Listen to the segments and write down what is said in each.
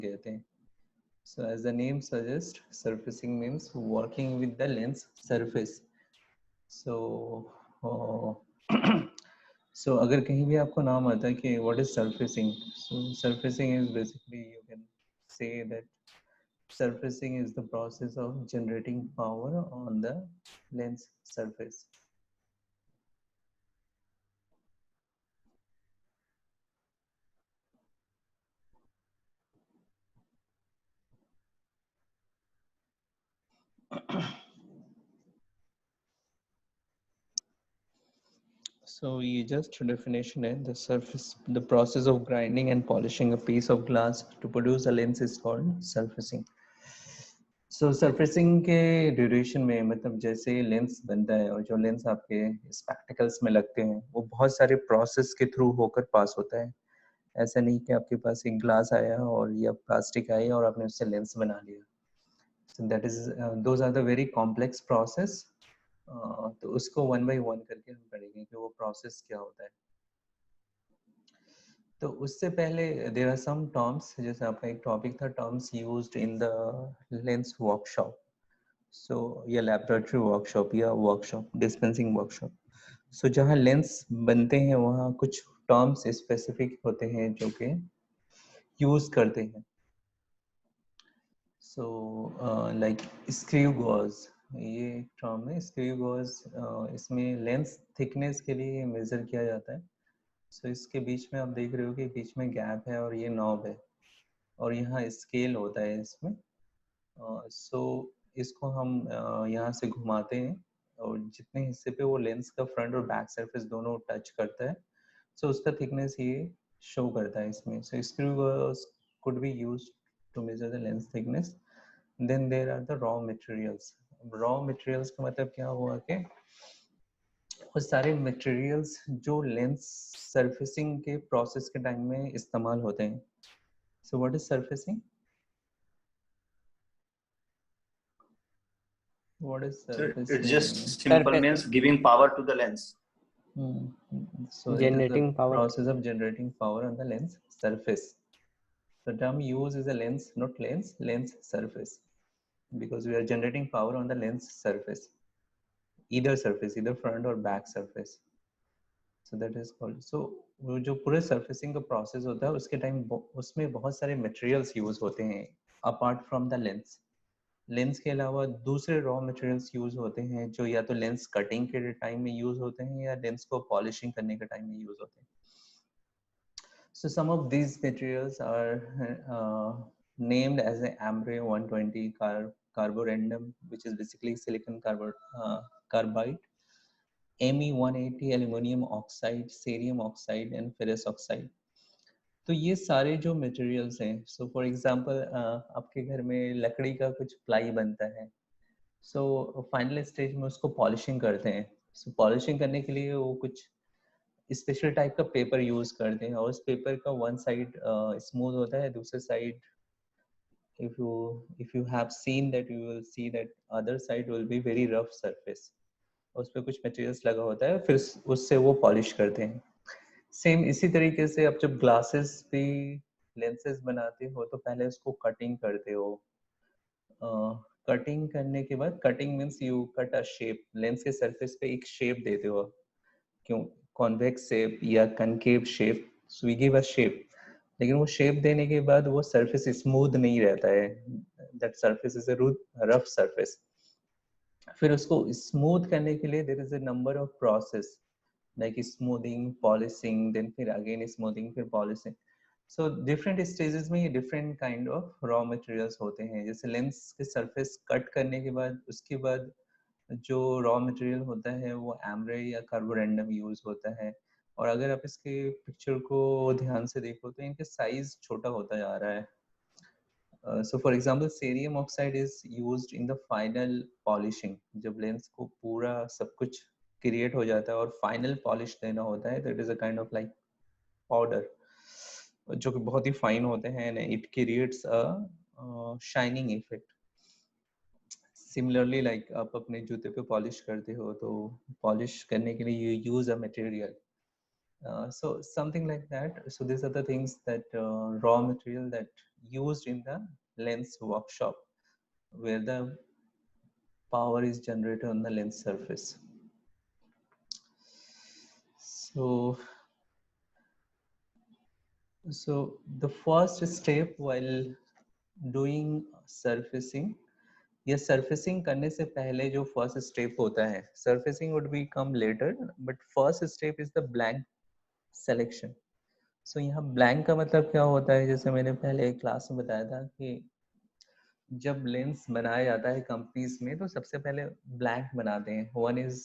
कहते हैं. So as the name suggests, surfacing means working with the lens surface. So so अगर कहीं भी आपको नाम आता है कि what is surfacing, so surfacing is basically, you can say that surfacing is the process of generating power on the lens surface. So ये just definition है. The surface, the process of grinding and polishing a piece of glass to produce a lens is called surfacing. So surfacing के duration में, मतलब जैसे lens बनता है और जो लेंस आपके स्पेक्टिकल्स में लगते हैं वो बहुत सारे प्रोसेस के थ्रू होकर पास होता है. ऐसा नहीं कि आपके पास एक ग्लास आया और या प्लास्टिक आई और आपने उससे लेंस बना लिया. So that is those are the very complex process. तो उसको वन बाय वन करके हम पढ़ेंगे कि वो प्रोसेस क्या होता है. तो उससे पहले देयर आर सम टर्म्स, जैसे आपका एक टॉपिक था terms used in the lens workshop. So या लैबोरेटरी वर्कशॉप या वर्कशॉप डिस्पेंसिंग वर्कशॉप. सो जहाँ लेंस बनते हैं वहाँ कुछ टर्म्स स्पेसिफिक होते हैं जो कि यूज करते हैं. सो लाइक स्क्रू गॉज, ये एक टर्म है स्क्रू गॉज. इसमें लेंस थिकनेस के लिए मेजर किया जाता है. सो इसके बीच में आप देख रहे हो कि बीच में गैप है और ये नॉब है और यहाँ स्केल होता है इसमें. सो इसको हम यहाँ से घुमाते हैं और जितने हिस्से पे वो लेंस का फ्रंट और बैक सरफेस दोनों टच करता है सो उसका थिकनेस ये शो करता है इसमें. So screw could be used to measure the lens thickness. Then there are the raw materials. Raw materials का मतलब क्या हुआ कि वो सारे मटेरियल्स जो लेंस सरफेसिंग के प्रोसेस के टाइम में इस्तेमाल होते हैं. So what is surfacing? What is So it's surfacing? just simple means giving power to the lens. So Generating it is the power. process of generating power on the lens surface. The term used is a lens, not lens, lens surface, because we are generating power on the lens surface, either front or back surface. So that is called. So वो जो पूरे surfacing का process होता है उसके time उसमें बहुत सारे materials use होते हैं apart from the lens. Lens के अलावा दूसरे रॉ मटेरियल्स यूज होते हैं जो या तो लेंस कटिंग के टाइम में यूज होते हैं या लेंस को पॉलिशिंग करने के टाइम में यूज होते हैं. So some of these materials are named as emery 120 carborundum, which is basically silicon carbide, Me 180 aluminum oxide, cerium oxide and ferrous oxide. तो ये सारे जो मटेरियल्स हैं, सो फॉर एग्जांपल आपके घर में लकड़ी का कुछ प्लाई बनता है. सो फाइनल स्टेज में उसको पॉलिशिंग करते हैं. सो पॉलिशिंग करने के लिए वो कुछ स्पेशल टाइप का पेपर यूज करते हैं और उस पेपर का वन साइड स्मूथ होता है, दूसरे side if you have seen that you will see that other side will be very rough surface. उस पे कुछ मटेरियल्स लगा होता है फिर उससे वो पॉलिश करते हैं. सेम इसी तरीके से आप जब ग्लासेस पे लेंसेज बनाते हो तो पहले उसको कटिंग करते हो. कटिंग करने के बाद, cutting means you cut a shape, lens के सरफेस पे एक शेप देते हो. क्यों? कॉन्वेक्स शेप या concave shape, so we give a shape. लेकिन वो शेप देने के बाद वो सरफेस स्मूथ नहीं रहता है. That surface is a rough surface. फिर उसको स्मूथ करने के लिए there is a number of process like smoothing, polishing, then फिर again smoothing, फिर polishing. So different stages में ये different kind of raw materials होते हैं. जैसे लेंस के सरफेस कट करने के बाद उसके बाद जो रॉ मटेरियल होता है वो एमरे या कार्बोरेंडम यूज होता है. और अगर आप इसके पिक्चर को ध्यान से देखो तो इनके साइज छोटा होता जा रहा है. So for example, cerium oxide is used in the final polishing. जब लेंस को पूरा सब कुछ क्रिएट हो जाता है और फाइनल पॉलिश देना होता है, that is a kind of like powder जो कि बहुत ही फाइन होते हैं and it creates a shining effect. Similarly like आप अपने जूते पे पॉलिश करते हो तो पॉलिश करने के लिए you use a material. So something like that. So these are the things that raw material that used in the lens workshop where the power is generated on the lens surface. So the first step while doing surfacing, ये surfacing करने से पहले जो first step होता है, surfacing would be come later, but first step is the blank selection. So यहाँ blank का मतलब क्या होता है, जैसे मैंने पहले क्लास में बताया था कि जब लेंस बनाया जाता है कंपनीज में तो सबसे पहले ब्लैंक बनाते हैं. One is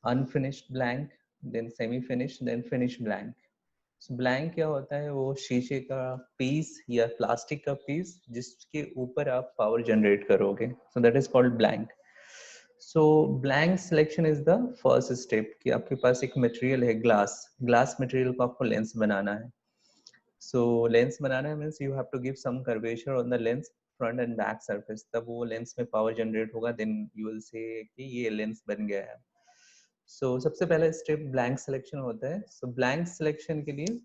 unfinished blank, then semi finished, then finish blank. Blank क्या होता है, वो शीशे का पीस या प्लास्टिक का पीस जिसके ऊपर आप पावर जनरेट करोगे, so that is called blank. So blank selection is the first step कि आपके पास एक मटेरियल है, ग्लास मटेरियल को आपको लेंस बनाना है. सो लेंस बनाना है means you have to give some curvature on the lens front end back surface, तब वो लेंस में पावर जनरेट होगा, देन यू विल से कि ये लेंस बन गया है. सो सबसे पहला स्टेप ब्लैंक सिलेक्शन होता है. सो ब्लैंक सिलेक्शन के लिए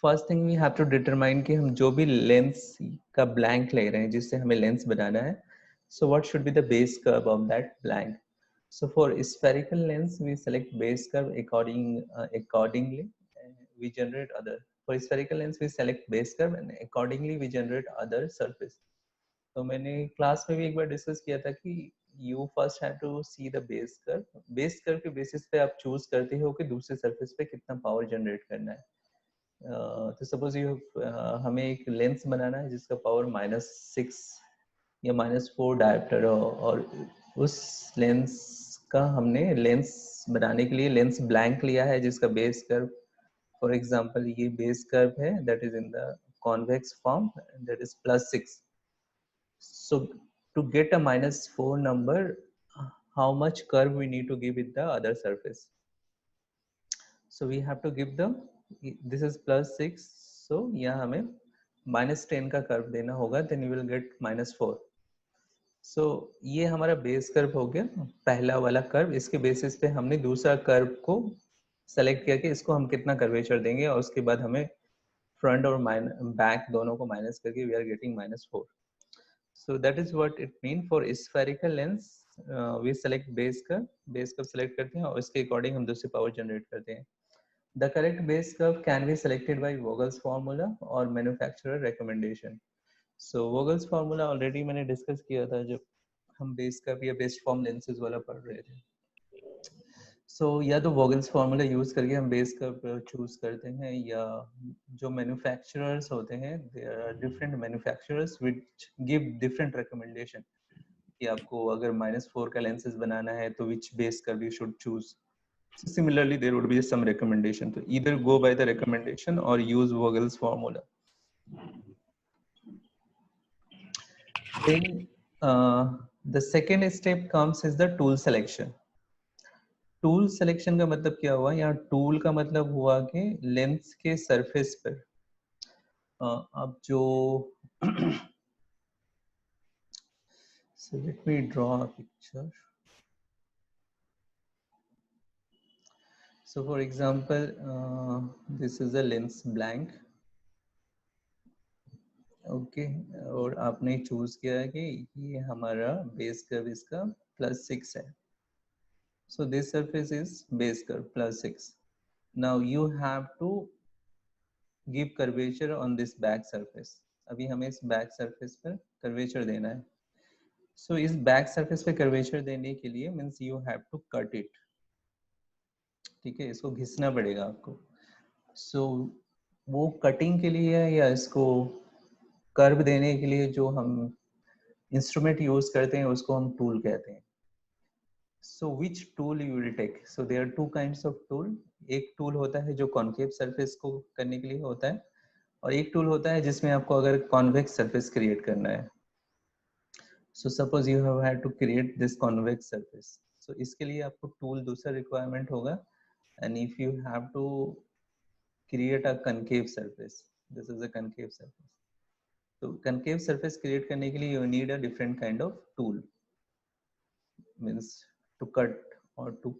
first thing we have to determine कि हम जो भी लेंस का ब्लैंक ले रहे हैं जिससे हमें लेंस बनाना है, so what should be the base curve of that blank. So for spherical lens, we select base curve accordingly. We generate other. For spherical lens, we select base curve and accordingly we generate other surface. तो मैंने class में भी एक बार discuss किया था कि you first have to see the base curve. Base curve के basis पे आप चूज करते हो कि दूसरे सरफेस पे कितना पावर जनरेट करना है. तो सपोज हमें एक लेंस बनाना है जिसका पावर -6 या -4 डायोप्टर हो, और उस लेंस का हमने लेंस बनाने के लिए लेंस ब्लैंक लिया है जिसका बेस कर्व, फॉर एग्जांपल ये बेस कर्व है that is in the convex form, that is +6. So to get a -4 number, how much curve we need to give with the other surface? So we have to give the, this is +6, so यहाँ हमें -10 का curve देना होगा, then you will get -4. सो ये हमारा base curve हो गया, पहला वाला कर्व. इसके बेसिस पे हमने दूसरा कर्व को सेलेक्ट किया कि इसको हम कितना कर्वेचर देंगे, और उसके बाद हमें फ्रंट और बैक दोनों को माइनस करके we are getting -4. So that is what it mean for spherical lens. We select base curve select करते हैं और इसके अकॉर्डिंग हम दूसरी पावर जनरेट करते हैं. The correct base curve can be selected by Vogel's formula और manufacturer recommendation. So Vogel's formula already मैंने डिस्कस किया था जब हम बेस कर्व या बेस्ट फॉर्म लेंसेज वाला पढ़ रहे थे. सो या तो वोगल्स फार्मूला यूज करके हम बेस कर्व चूज करते हैं, या जो मैन्युफैक्चरर्स होते हैं, there are different manufacturers which give different recommendation कि आपको अगर -4 का लेंसेज बनाना है तो which base curve you should choose. Similarly, there would be some recommendation. So either go by the recommendation or use Vogel's formula. Then the second step comes is the tool selection. Tool selection का मतलब क्या हुआ, यहाँ tool का मतलब हुआ कि lens के सरफेस पर अब जो so let me draw a picture. So for example, this is a lens blank. Okay और आपने चूज किया है कि ये हमारा बेस कर्व इसका +6 है. So this surface is base curve +6. Now you have to give curvature on this back surface. अभी हमें इस back surface पर curvature देना है. So इस back surface पे curvature देने के लिए means you have to cut it. ठीक है, इसको घिसना पड़ेगा आपको. So वो cutting के लिए या इसको कर्व देने के लिए जो हम इंस्ट्रूमेंट यूज करते हैं उसको हम टूल कहते हैं. So which tool you will take? So there are two kinds of tool. एक टूल होता है जो कॉन्केव सरफेस को करने के लिए होता है, और एक टूल होता है जिसमें आपको अगर कॉन्वेक्स सरफेस क्रिएट करना है. So suppose you have had to create this convex surface. So इसके लिए आपको टूल दूसरा रिक्वायरमेंट होगा. And if you have to create a concave surface, this is a concave surface. तो concave surface create करने के लिए you need a different kind of tool. Means to cut or to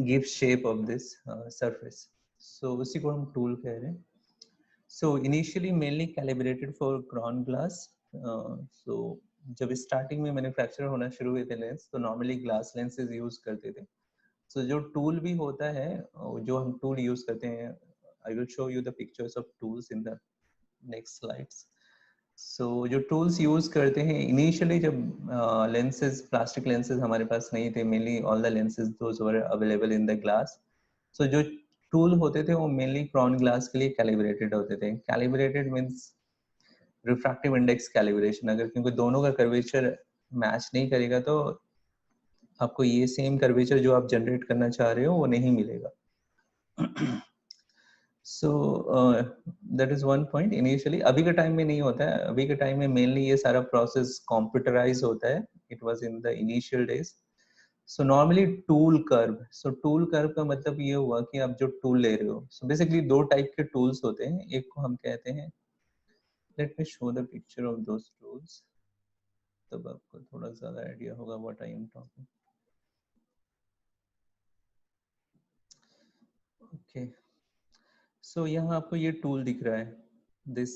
give shape of this surface. So उसी को हम tool कह रहे हैं. So initially mainly calibrated for cron glass. So जब स्टार्टिंग में मैन्युफैक्चर होना शुरू हुए थे लेंस, तो नॉर्मली ग्लास लेंसेज यूज करते थे. So जो टूल भी होता है, जो हम टूल यूज करते हैं, I will show you the pictures of tools in the next slides. So जो टूल्स यूज करते हैं इनिशियली, जब लेंसेज प्लास्टिक लेंसेज हमारे पास नहीं थे, mainly all the lenses those were available in the glass. So जो टूल होते थे वो मेनली क्रॉन ग्लास के लिए कैलिब्रेटेड होते थे. Calibrated means refractive index calibration. अगर क्योंकि दोनों का कर्वेचर मैच नहीं करेगा तो आपको ये सेम कर्वेचर जो आप जनरेट करना चाह रहे हो वो नहीं मिलेगा. So that is one point. Initially अभी के टाइम में नहीं होता है. अभी के टाइम में मेनली ये सारा प्रोसेस कंप्यूटराइज होता है. It was in the initial days. So normally tool curve. So tool curve का मतलब ये हुआ कि आप जो टूल ले रहे हो, सो बेसिकली दो टाइप के टूल्स होते हैं. एक को हम कहते हैं, let me show the picture of those tools, तब आपको थोड़ा ज्यादा आइडिया होगा what I am talking. Okay, सो यहाँ आपको ये टूल दिख रहा है, दिस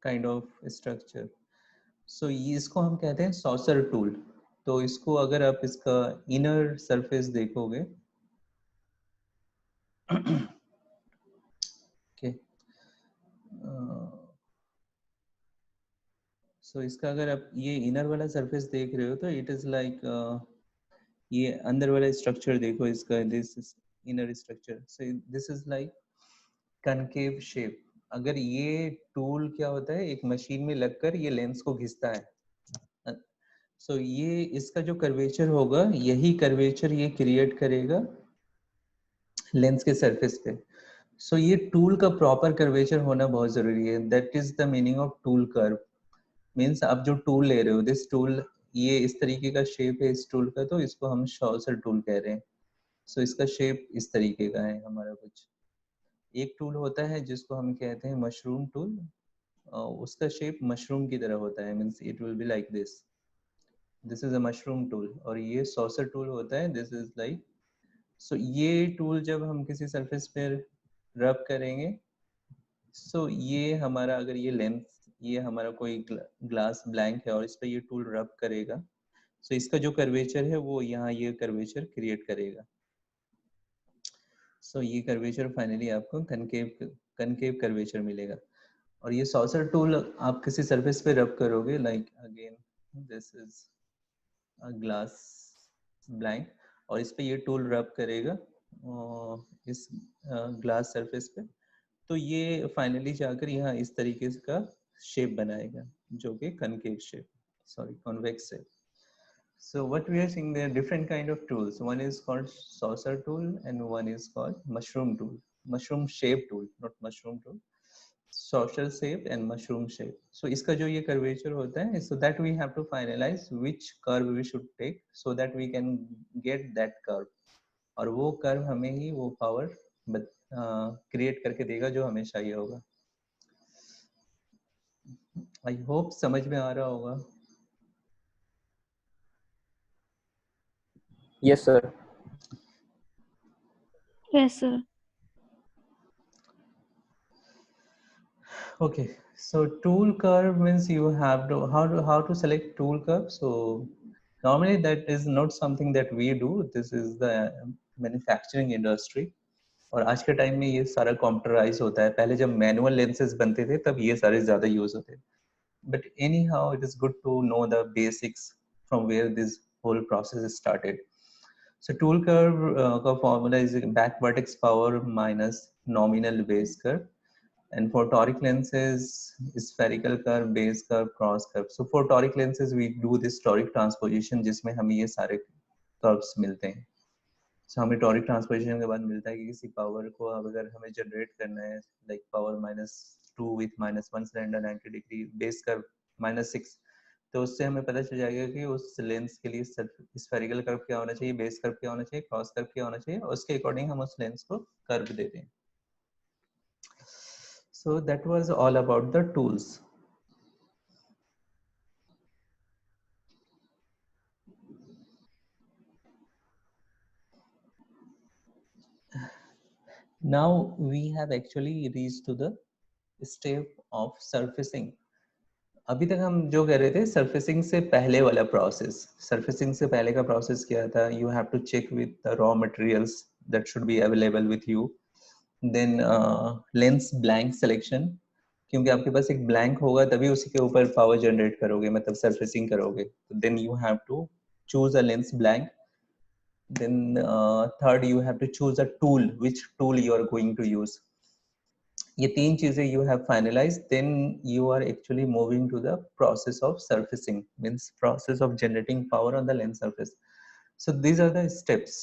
काइंड ऑफ स्ट्रक्चर. सो इसको हम कहते हैं सॉसर टूल. तो इसको अगर आप इसका इनर सरफेस देखोगे, ओके, सो इसका अगर आप ये इनर वाला सरफेस देख रहे हो तो इट इज लाइक, ये अंदर वाला स्ट्रक्चर देखो इसका, this inner structure. So this is like concave shape. अगर ये टूल क्या होता है, एक मशीन में लगकर ये लेंस को घिसता है. सो ये इसका जो कर्वेचर होगा, यही कर्वेचर ये क्रिएट करेगा लेंस के सरफेस पे. सो ये टूल का प्रॉपर कर्वेचर होना बहुत जरूरी है. That is the meaning of tool curve. Means आप जो टूल ले रहे हो, दिस टूल, ये इस तरीके का शेप है इस टूल का, तो इसको हम शॉसर टूल कह रहे हैं. सो इसका शेप इस तरीके का है हमारा कुछ. एक टूल होता है जिसको हम कहते हैं मशरूम टूल. उसका शेप मशरूम की तरह होता है. Means it will be like this is a mushroom tool. और ये सॉसर टूल होता है, दिस इज लाइक. सो ये टूल जब हम किसी सरफेस पे रब करेंगे, सो ये हमारा, अगर ये लेंथ, ये हमारा कोई ग्लास ब्लैंक है और इस पर ये टूल रब करेगा, सो इसका जो कर्वेचर है वो यहाँ ये कर्वेचर क्रिएट करेगा. सो ये कर्वेचर फाइनली आपको कनकेव कर्वेचर मिलेगा. और ये सॉसर टूल आप किसी सरफेस पे रब करोगे, like again this is glass blank, और इस पे ये टूल रब करेगा इस ग्लास सरफेस पे, तो ये फाइनली जाकर यहाँ इस तरीके का शेप बनाएगा, जो कि concave shape, sorry convex shape. So what we are seeing, there are different kind of tools. One is called saucer tool and one is called mushroom tool. Mushroom shape tool, not mushroom tool. Saucer shape and mushroom shape. So इसका जो ये curvature होता है, so that we have to finalize which curve we should take so that we can get that curve. और वो curve हमें ही वो power create करके देगा जो हमें चाहिए होगा. आई होप समझ में आ रहा होगा. Yes, sir. Yes, sir. Okay, so tool curve means you have to how to select tool curve. So normally that is not something that we do. This is the manufacturing industry. और आज के time में ये सारा computerise होता है. पहले जब मैनुअल लेंसेज बनते थे तब ये सारे ज्यादा यूज होते. But any how it is good to know the basics from where this whole process started. So tool curve का formula is back vertex power minus nominal base curve, and for toric lenses spherical curve, base curve, cross curve. So for toric lenses we do this toric transposition जिसमें हमें ये सारे curves मिलते हैं. So हमें toric transposition के बाद मिलता है कि किसी पावर को अब अगर हमें जनरेट करना है, like power -2 with -1 cylinder 90 degree, base curve -6, तो उससे हमें पता चल जाएगा कि उस लेंस के लिए स्फेरिकल कर्व क्या होना चाहिए, बेस कर्व क्या होना चाहिए, क्रॉस कर्व क्या होना चाहिए, और उसके अकॉर्डिंग हम उस लेंस को कर्व देते हैं. So that was all about the tools. Now we have actually reached to the step of surfacing. अभी तक हम जो कर रहे थे सरफेसिंग से पहले वाला प्रोसेस, सरफेसिंग से पहले का प्रोसेस क्या था, you have to check with the raw materials that should be available with you, then lens blank selection, क्योंकि आपके पास एक ब्लैंक होगा तभी उसी के ऊपर पावर जनरेट करोगे, मतलब सरफेसिंग करोगे, then you have to choose a lens blank, then third you have to choose a tool, which tool you are going to use. ये तीन चीजें you have finalized, then you are actually moving to the process of surfacing, means process of generating power on the lens surface. So these are the steps.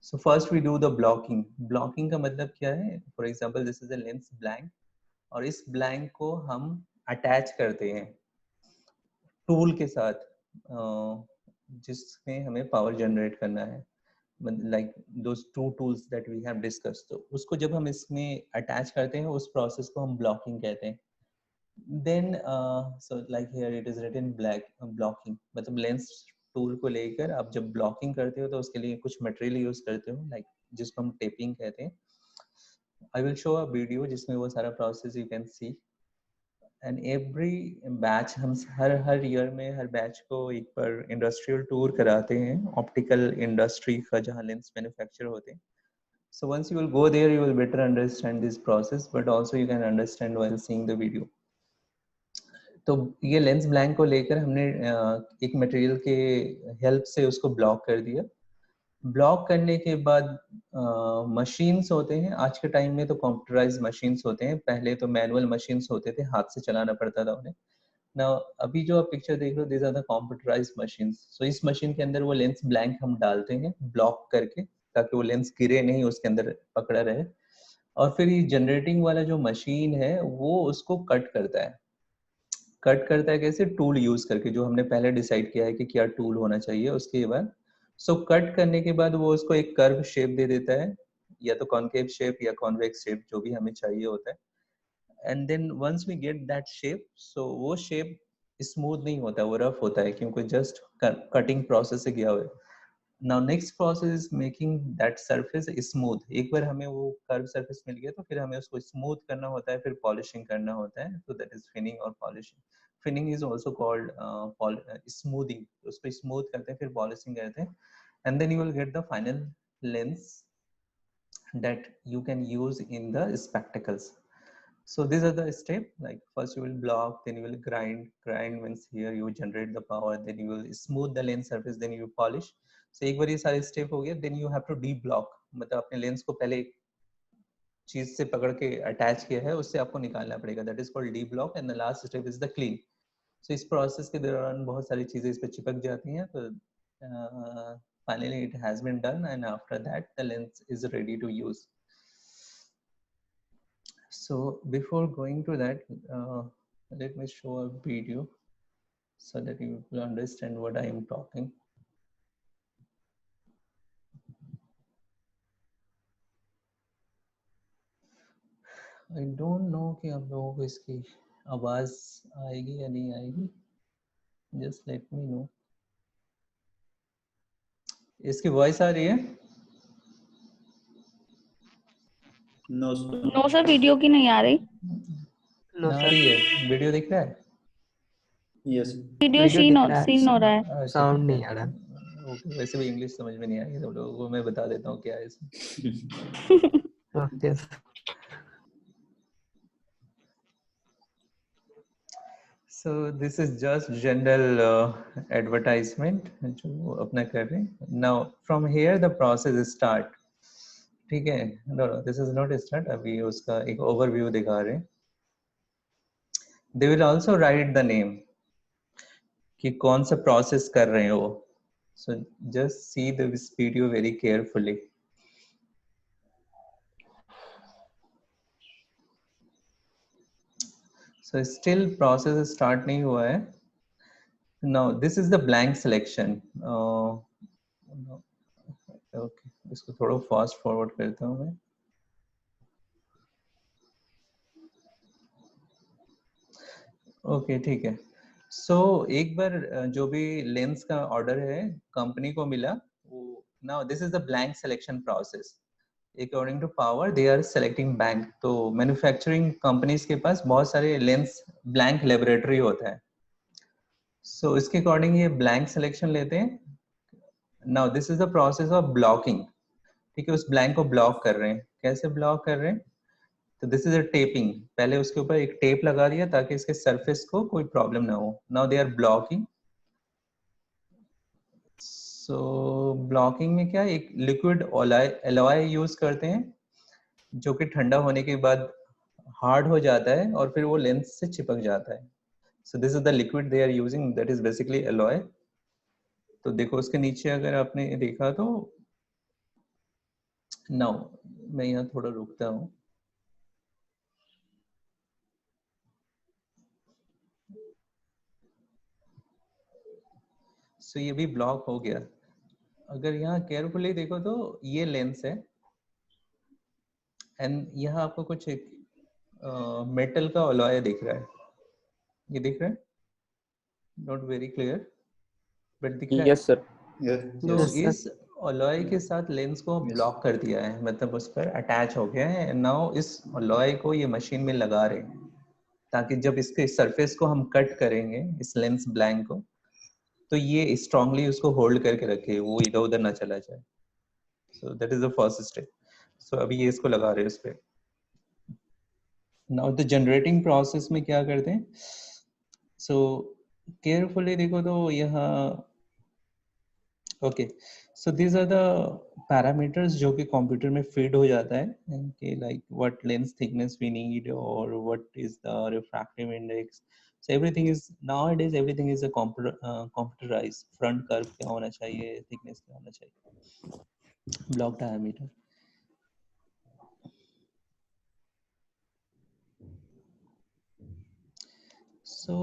So first we do the blocking. Blocking का मतलब क्या है? For example, this is a lens blank और इस blank को हम attach करते हैं टूल के साथ जिसमें हमें पावर जनरेट करना है, like those two tools that we have discussed. तो उसको जब हम इसमें अटैच करते हैं उस प्रोसेस को हम ब्लॉकिंग कहते हैं. Then so like here it is written black blocking, मतलब लेंस टूल को लेकर आप जब ब्लॉकिंग करते हो तो उसके लिए कुछ मटेरियल यूज करते हो, like जिसको हम टेपिंग कहते हैं. I will show a video जिसमें वो सारा process you can see. And every batch हम हर ईयर में हर बैच को एक बार इंडस्ट्रियल टूर कराते हैं ऑप्टिकल इंडस्ट्री का जहाँ लेंस मैन्युफैक्चर होते हैं. So once you will go there, you will better understand this process, but also you can understand while seeing the video. तो ये लेंस ब्लैंक को लेकर हमने एक मटेरियल के हेल्प से उसको ब्लॉक कर दिया. ब्लॉक करने के बाद मशीन्स होते हैं, आज के टाइम में तो कंप्यूटराइज्ड मशीन्स होते हैं, पहले तो मैनुअल मशीन्स होते थे, हाथ से चलाना पड़ता था उन्हें. Now, अभी जो आप पिक्चर देख रहे हो, these are the computerized machines. So इस मशीन के अंदर वो लेंस ब्लैंक हम डालते हैं ब्लॉक करके, ताकि वो लेंस गिरे नहीं, उसके अंदर पकड़ा रहे. और फिर ये जनरेटिंग वाला जो मशीन है वो उसको कट करता है. कट करता है कैसे? टूल यूज करके, जो हमने पहले डिसाइड किया है कि क्या टूल होना चाहिए. उसके बाद कट करने के बाद वो उसको एक कर्व शेप दे देता है, या तो कॉनकेव शेप या कॉन्वेक्स शेप, जो भी हमें चाहिए होता है. And then once we get that shape, सो वो शेप स्मूथ नहीं होता, वो रफ होता है, क्योंकि जस्ट कटिंग प्रोसेस से गया हुआ है. Now next process is making that surface smooth. एक बार हमें वो कर्व सरफेस मिल गया तो फिर हमें उसको स्मूथ करना होता है, फिर पॉलिशिंग करना होता है. तो दैट इज फिनिंग और polishing. फिनिंग is also called smoothing. उसको स्मूथ करते हैं, फिर पॉलिशिंग करते हैं, and then you will get the final lens that you can use in the spectacles. So these are the steps. Like first you will block, then you will grind means here you generate the power, then you will smooth the lens surface, then you polish. So एक बार ये सारे step हो गए, then you have to de-block, मतलब अपने lens को पहले एक चीज से पकड़ के अटैच किया है उससे आपको निकालना पड़ेगा, that is called de-block, and the last step is the clean. So इस प्रोसेस के दौरान बहुत सारी चीजें इस पे चिपक जाती हैं, तो finally it has been done, and after that the lens is ready to use. So before going to that, let me show a video so that you will understand what I am talking. I don't know कि आप लोगों को इसकी आवाज आएगी या नहीं आएगी. Just let me know. इसकी वॉइस आ रही है? नो सर, वीडियो की नहीं आ रही. ना आ रही है. वीडियो दिख रहा है? यस, वीडियो सीन हो रहा है, साउंड नहीं आ रहा. ओके, वैसे भी इंग्लिश समझ में नहीं आएगी तो लोगों को मैं बता देता हूँ क्या है इसमें. Okay. So this is just general advertisement जो अपना कर रहे हैं. Now from here the process start. ठीक है? No, this is not start. अभी उसका एक overview दिखा रहे हैं. They will also write the name कि कौन सा process कर रहे हो. So just see this video very carefully. So still process start नहीं हुआ है. Now this is the blank selection. Okay, इसको थोड़ा fast forward करता हूँ मैं. Okay, ठीक है. So एक बार जो भी लेंस का ऑर्डर है कंपनी को मिला, now this is the blank selection process. According to power they are selecting bank. तो मैन्युफैक्चरिंग कंपनीज के पास बहुत सारे लेंस ब्लैंक लेबोरेटरी होता है, सो इसके अकॉर्डिंग ये ब्लैंक सिलेक्शन लेते हैं। Now this is the process of blocking. ठीक है, उस ब्लैंक को ब्लॉक कर रहे हैं। कैसे ब्लॉक कर रहे हैं? तो दिस इज अ टेपिंग। पहले उसके ऊपर एक टेप लगा दिया ताकि इसके सरफेस को कोई प्रॉब्लम ना हो। Now they are blocking. So blocking में क्या, एक लिक्विड एलॉय यूज करते हैं जो कि ठंडा होने के बाद हार्ड हो जाता है और फिर वो लेंस से चिपक जाता है। So this is the liquid they are using, that is basically alloy. तो देखो उसके नीचे अगर आपने देखा तो नाउ मैं यहाँ थोड़ा रुकता हूँ। सो ये भी ब्लॉक हो गया। अगर यहाँ केयरफुली देखो तो ये लेंस है एंड यहाँ आपको कुछ एक मेटल का अलॉय दिख रहा है। ये दिख रहा है? नॉट वेरी क्लियर बट दिख रहा है। Yes, sir. Yes. तो Yes, sir. इस अलॉय के साथ लेंस को Yes. ब्लॉक कर दिया है, मतलब उस पर अटैच हो गया है। नाउ इस अलॉय को ये मशीन में लगा रहे हैं ताकि जब इसके सरफेस को हम कट करेंगे इस लेंस ब्लैंक को, तो ये स्ट्रांगली उसको होल्ड करके रखे, वो इधर उधर ना चला जाए। So that is the first step. सो अभी ये इसको लगा रहे हैं उस पर। नाउ द जनरेटिंग प्रोसेस में क्या करते हैं? सो केयरफुली देखो तो यहाँ okay, so these are the parameters जो कि कंप्यूटर में फीड हो जाता है कि like what lens thickness we need और what is the refractive index. So everything is nowadays everything is a computerised. Front curve क्या होना चाहिए, थिकनेस क्या होना चाहिए, ब्लॉक डायमीटर। सो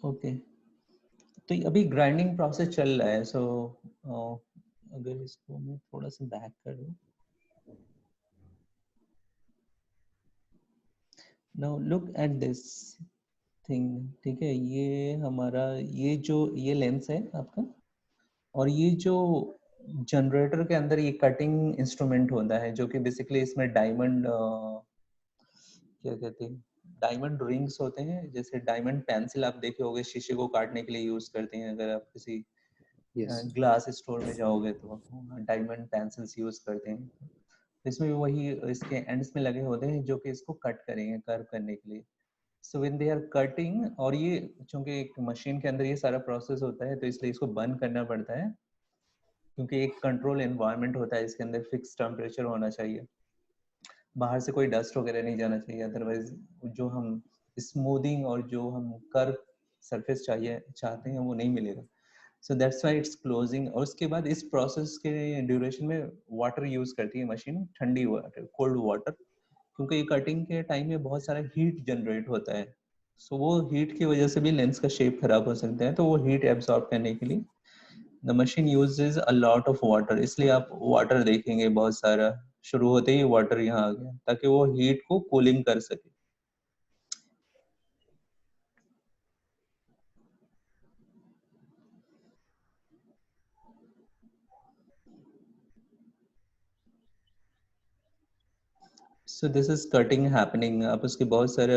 ओके, तो अभी ग्राइंडिंग प्रोसेस चल रहा है। सो अगर इसको मैं थोड़ा सा बैक कर दूं, now look at this thing. ठीक है, ये हमारा ये लेंस है आपका, और ये जो जनरेटर के अंदर ये कटिंग इंस्ट्रूमेंट होता है जो कि बेसिकली इसमें डायमंड क्या कहते हैं, डायमंड रिंग्स होते हैं। जैसे डायमंड पेंसिल आप देखे होंगे शीशे को काटने के लिए यूज करते हैं। अगर आप किसी Yes. ग्लास स्टोर में जाओगे तो डायमंड पेंसिल्स यूज करते हैं। इसमें भी वही इसके एंड्स में लगे होते हैं जो कि इसको कट करेंगे कर्व करने के लिए। So when they are cutting, और ये चूंकि एक मशीन के अंदर ये सारा प्रोसेस होता है तो इसलिए इसको बंद करना पड़ता है, क्योंकि एक कंट्रोल एनवायरनमेंट होता है इसके अंदर, फिक्स टेम्परेचर होना चाहिए, बाहर से कोई डस्ट वगैरह नहीं जाना चाहिए। अदरवाइज जो हम स्मूथिंग और जो हम कर्व सरफेस चाहिए चाहते हैं वो नहीं मिलेगा। So that's why it's closing. और उसके बाद इस प्रोसेस के ड्यूरेशन में वाटर यूज करती है मशीन, ठंडी वाटर, कोल्ड वाटर, क्योंकि ये कटिंग के टाइम में बहुत सारा हीट जनरेट होता है। सो वो हीट की वजह से भी लेंस का शेप खराब हो सकता है। तो वो हीट एब्सॉर्ब करने के लिए the machine uses a lot of water. इसलिए आप वाटर देखेंगे बहुत सारा, शुरू होते ही वाटर यहाँ आ गया ताकि वो हीट को कूलिंग कर सके। So this is cutting happening. आप उसके बहुत सारे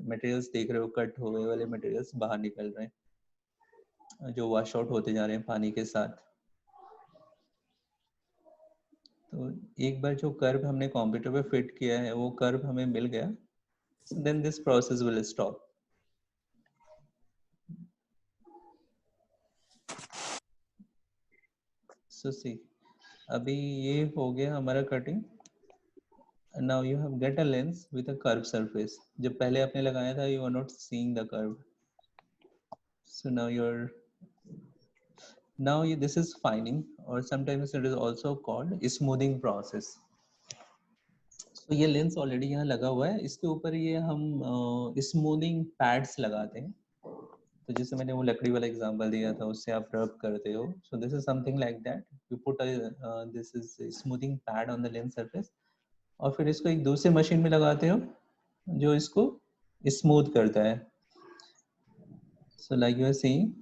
मटेरियल्स देख रहे हो, कट हुए वाले मटेरियल्स बाहर निकल रहे हैं जो वॉश आउट होते जा रहे हैं पानी के साथ। तो एक बार जो कर्व हमने कंप्यूटर पे फिट किया है वो कर्व हमें मिल गया, then this process will stop. सो सी, अभी ये हो गया हमारा cutting. Now you have get a lens with a curve surface. जब पहले आपने लगाया था you are not seeing the curve, so now you are this is fining, or sometimes it is also called smoothing process. तो ये lens already यहाँ लगा हुआ है, इसके ऊपर ये हम स्मूथिंग पैड्स लगाते हैं। तो जैसे मैंने वो लकड़ी वाला एग्जांपल दिया था उससे आप रब करते हो, so this is something like that. You put this is smoothing pad on the lens surface, और फिर इसको एक दूसरे मशीन में लगाते हो जो इसको स्मूथ करता है। So like you are seeing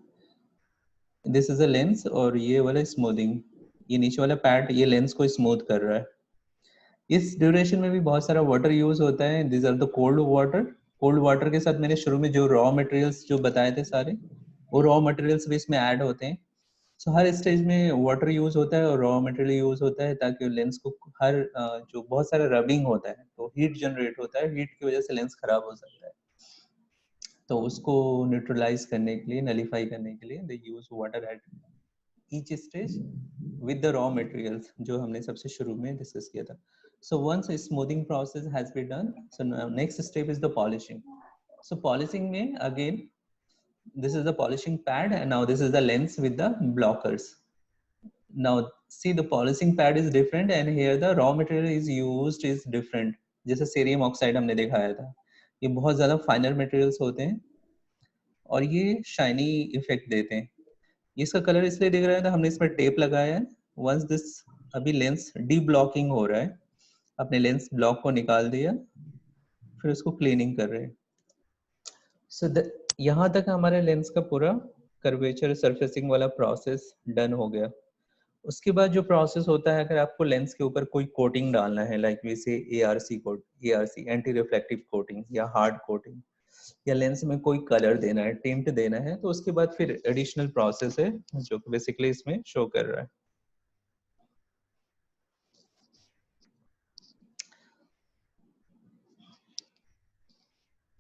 this is a lens, और ये वाला स्मूथिंग, ये नीचे वाला पैड ये लेंस को स्मूथ कर रहा है। इस ड्यूरेशन में भी बहुत सारा वाटर यूज होता है. This are the cold water. Cold water के साथ मैंने शुरू में जो रॉ मटेरियल्स जो बताए थे सारे, वो रॉ मटेरियल्स भी इसमें ऐड होते हैं. सो हर स्टेज में वाटर यूज होता है और रॉ मटेरियल यूज होता है ताकि लेंस को हर जो बहुत सारा रबिंग होता है तो हीट जनरेट होता है, हीट की वजह से लेंस खराब हो सकता है. तो उसको न्यूट्रलाइज करने के लिए, नलीफाई करने के लिए दे use water at each stage with the raw materials जो हमने सबसे शुरू में डिस्कस किया था. So once a smoothing process has been done, so now next step is the polishing. So polishing में again this is the polishing pad and now this is the lens with the blockers. Now see the polishing pad is different and here the raw material is used is different. जैसे cerium oxide हमने दिखाया था, ये बहुत ज्यादा फाइनर materials होते हैं और ये शाइनी इफेक्ट देते हैं. इसका कलर इसलिए दिख रहा है तो हमने इसमें टेप लगाया है. वंस दिस अभी लेंस डी ब्लॉकिंग हो रहा है, अपने लेंस ब्लॉक को निकाल दिया, फिर उसको क्लीनिंग कर रहे हैं. सो यहाँ तक हमारे लेंस का पूरा कर्वेचर सरफेसिंग वाला प्रोसेस डन हो गया. उसके बाद जो प्रोसेस होता है, अगर आपको लेंस के ऊपर कोई कोटिंग डालना है, लाइक वी से ARC coat, ARC anti reflective coating या हार्ड कोटिंग, या लेंस में कोई कलर देना है, टिंट देना है, तो उसके बाद फिर एडिशनल प्रोसेस है जो बेसिकली इसमें शो कर रहा है.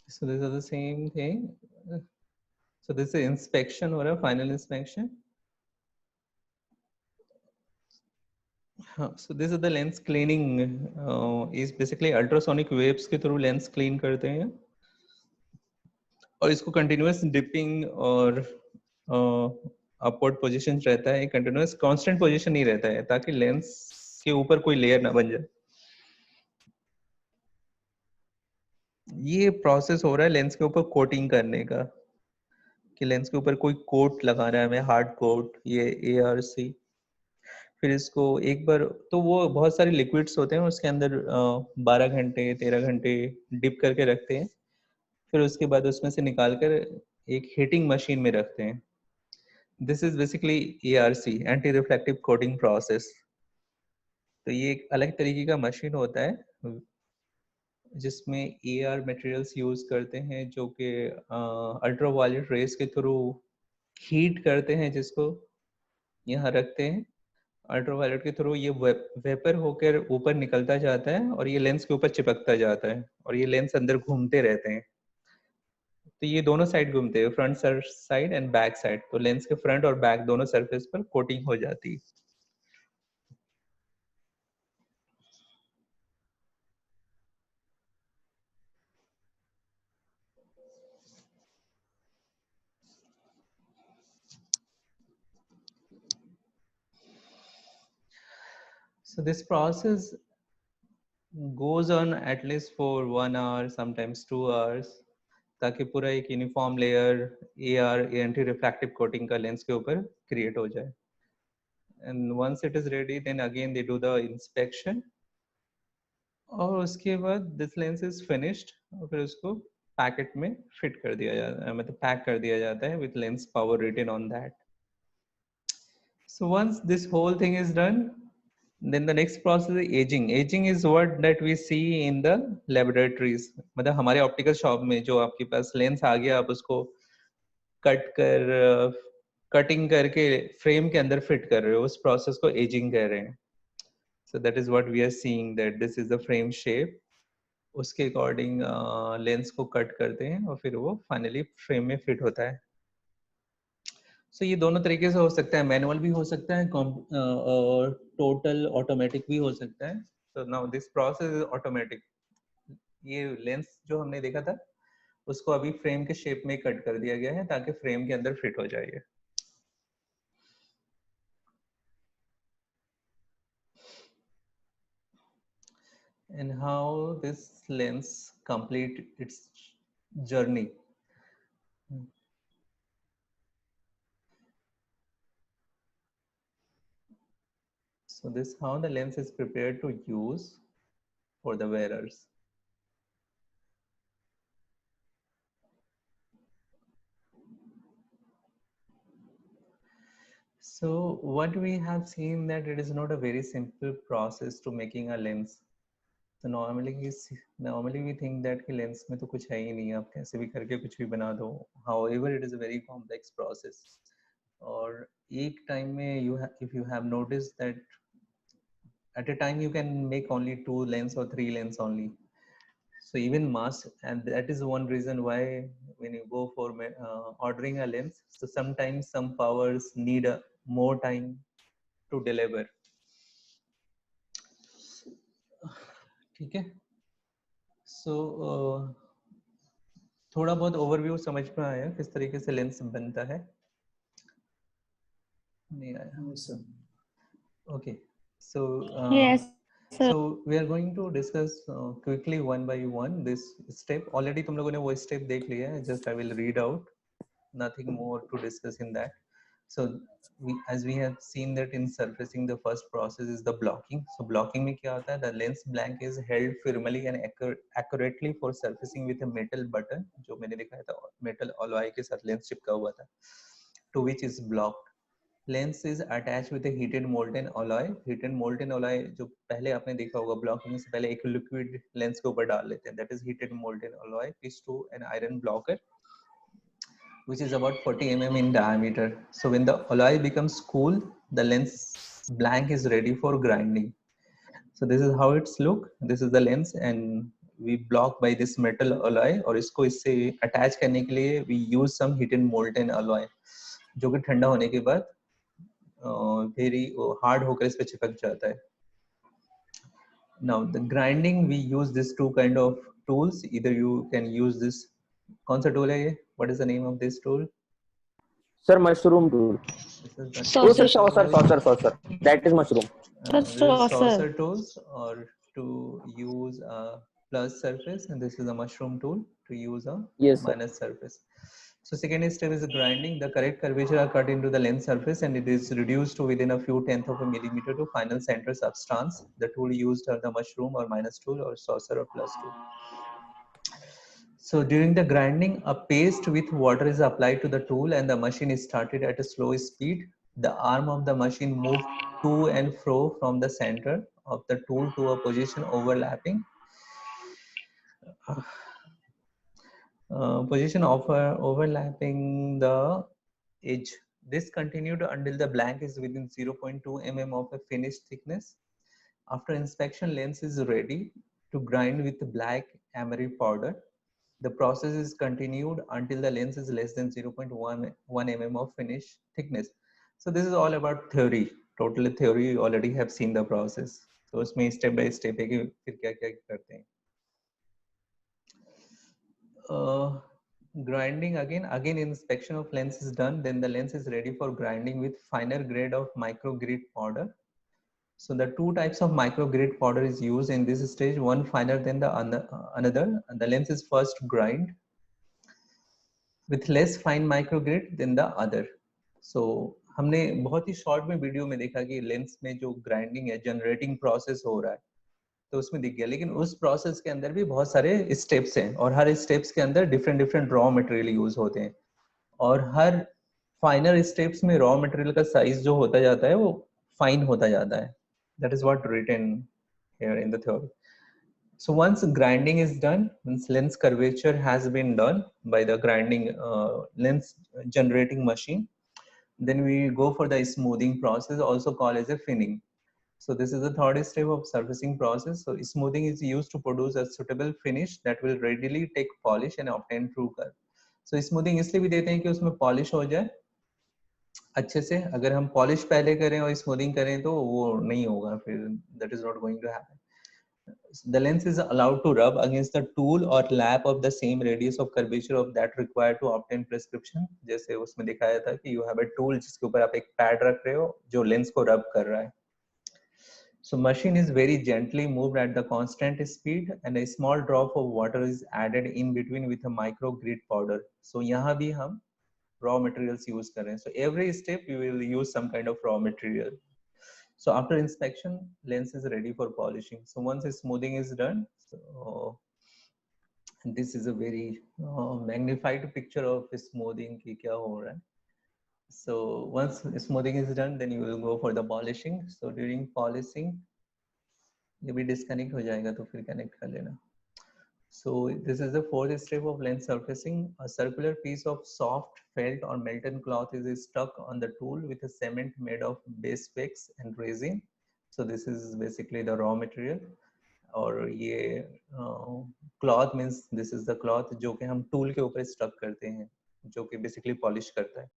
So these are the same thing. So this is inspection or a final inspection. So this is the lens cleaning. Is basically ultrasonic waves के through lens clean करते हैं और इसको continuous dipping और upward position रहता है, continuous constant position नहीं रहता है ताकि lens के ऊपर कोई layer ना बन जाए. ये प्रोसेस हो रहा है लेंस के ऊपर कोटिंग करने का, कि लेंस के ऊपर कोई कोट लगाना है हमें, हार्ड कोट, ये ARC. फिर इसको एक बार तो वो बहुत सारे लिक्विड्स होते हैं उसके अंदर 12 घंटे 13 घंटे डिप करके रखते हैं. फिर उसके बाद उसमें से निकाल कर एक हीटिंग मशीन में रखते हैं. This is basically ARC, anti reflective coating process. तो ये एक अलग तरीके का मशीन होता है जिसमें AR मटेरियल्स यूज करते हैं जो कि अल्ट्रावायलेट रेस के थ्रू हीट करते हैं, जिसको यहाँ रखते हैं. अल्ट्रावायलेट के थ्रू ये वेपर होकर ऊपर निकलता जाता है और ये लेंस के ऊपर चिपकता जाता है और ये लेंस अंदर घूमते रहते हैं. तो ये दोनों साइड घूमते हैं, front side and back side. तो लेंस के फ्रंट और बैक दोनों सरफेस पर कोटिंग हो जाती है. So this process goes on at least for 1 hour, sometimes 2 hours, ताकि पूरा एक uniform layer AR anti reflective coating का लेंस के ऊपर क्रिएट हो जाए. And once it is ready, then again they do the inspection. और उसके बाद दिस लेंस इज फिनिश्ड और फिर उसको पैकेट में फिट कर दिया जाता है, मतलब पैक कर दिया जाता है with lens power written on that. So once this whole thing is done, then the next process is aging. Aging is what that we see in the laboratories. मतलब हमारे ऑप्टिकल शॉप में जो आपके पास lens आ गया, आप उसको cutting करके frame के अंदर फिट कर रहे हो, उस प्रोसेस को एजिंग कह रहे हैं. So that is what we are seeing, that this is the frame shape. उसके अकॉर्डिंग लेंस को कट करते हैं और फिर वो फाइनली फ्रेम में फिट होता है. सो ये दोनों तरीके से हो सकता है, मैनुअल भी हो सकता है और टोटल ऑटोमेटिक भी हो सकता है. So now this process is automatic. ये लेंस जो हमने देखा था उसको अभी फ्रेम के शेप में कट कर दिया गया है ताकि फ्रेम के अंदर फिट हो जाए. And how this lens complete its journey. So this how the lens is prepared to use for the wearers. So what we have seen that it is not a very simple process to making a lens. So normally we think that कि lens में तो कुछ है ही नहीं, आप कैसे भी करके कुछ भी बना दो. However, it is a very complex process. और एक time में if you have noticed that at a time you can make only 2 lens or 3 lens only. So even mass, and that is one reason why when you go for ordering a lens, so sometimes some powers need a more time to deliver. ठीक है. So थोड़ा बहुत overview समझ में आया किस तरीके से लेंस बनता है? नहीं आया? Yes, sir. Okay. So Yes, sir. so we are going to discuss quickly one by one this step. Already तुम लोगों ने वो step देख लिया है. Just I will read out. Nothing more to discuss in that. So as we have seen that in surfacing, the first process is the blocking. So blocking में क्या होता है? The lens blank is held firmly and accurately for surfacing with a metal button, जो मैंने दिखाया था metal alloy के साथ lens चिपका हुआ था, to which is blocked. Lens is attached with a heated molten alloy. Heated molten alloy जो पहले आपने देखा होगा, blocking से पहले एक liquid lens के ऊपर डाल लेते हैं. That is heated molten alloy is to an iron blocker, which is about 40 mm in diameter. So when the alloy becomes cool, the lens blank is ready for grinding. So this is how it's look. This is the lens, and we block by this metal alloy. और इसको इससे attach करने के लिए we use some heated molten alloy, जो कि ठंडा होने के बाद very hard होकर इस पे चिपक जाता है. Now the grinding, we use this two kind of tools. Either you can use this. कौन सा tool है ये? What is the name of this tool? Sir, mushroom tool. Oh, sir, saucer. That is mushroom. This is saucer Saucer. tools, or to use a plus surface, and this is a mushroom tool to use a Yes, sir. minus surface. So second step is grinding. The correct curvature are cut into the lens surface, and it is reduced to within a few tenth of a millimeter to final center substance. The tool used are the mushroom or minus tool, or saucer or plus tool. So during the grinding, a paste with water is applied to the tool and the machine is started at a slow speed. The arm of the machine moves to and fro from the center of the tool to a position overlapping overlapping the edge. This continued until the blank is within 0.2 mm of a finished thickness. After inspection, lens is ready to grind with black emery powder. The process is continued until the lens is less than 0.1 mm of finish thickness. So this is all about theory. Totally theory. You already have seen the process. So उसमें step by step है कि फिर क्या क्या करते हैं. Grinding again inspection of lens is done. Then the lens is ready for grinding with finer grade of microgrid powder. So the two types of microgrid powder is used in this stage, one finer than the another. The lens is first grind with less fine microgrid than the other. So हमने बहुत ही short में video में देखा कि lens में जो grinding है, generating process हो रहा है, तो उसमें दिख गया. लेकिन उस प्रोसेस के अंदर भी बहुत सारे स्टेप्स हैं और हर स्टेप्स के अंदर different different raw material use होते हैं और हर फाइनल स्टेप्स में रॉ मटेरियल का साइज जो होता जाता है वो फाइन होता जाता है. That is what written here in the theory. So once grinding is done, once lens curvature has been done by the grinding lens generating machine, then we go for the smoothing process, also called as a finning. So this is the third step of surfacing process. So smoothing is used to produce a suitable finish that will readily take polish and obtain true color. So smoothing इसलिए भी देते हैं कि उसमें polish हो जाए अच्छे से. अगर हम पॉलिश पहले करें और स्मूथिंग करें तो वो नहीं होगा फिर. That is not going to happen. The lens is allowed to rub against the tool or lap of the same radius of curvature of that required to obtain prescription. जैसे उसमें दिखाया था कि you have a tool जिसके ऊपर आप एक pad रख रहे हो जो लेंस को रब कर रहा है. So machine is very gently moved at the constant speed and a small drop of water is added in between with a micro grit powder. So यहाँ भी हम raw materials use कर रहे हैं. So every step you will use some kind of raw material. So after inspection, lens is ready for polishing. So once smoothing is done, so this is a very magnified picture of smoothing कि क्या हो रहा है. So once smoothing is done, then you will go for the polishing. So during polishing, ये भी disconnect हो जाएगा तो फिर कनेक्ट कर लेना. So this is the fourth step of lens surfacing. A circular piece of soft felt or melted cloth is stuck on the tool with a cement made of base wax and resin. So this is basically the raw material. और ये cloth means this is the cloth जो कि हम tool के ऊपर stuck करते हैं, जो कि बेसिकली पॉलिश करता है.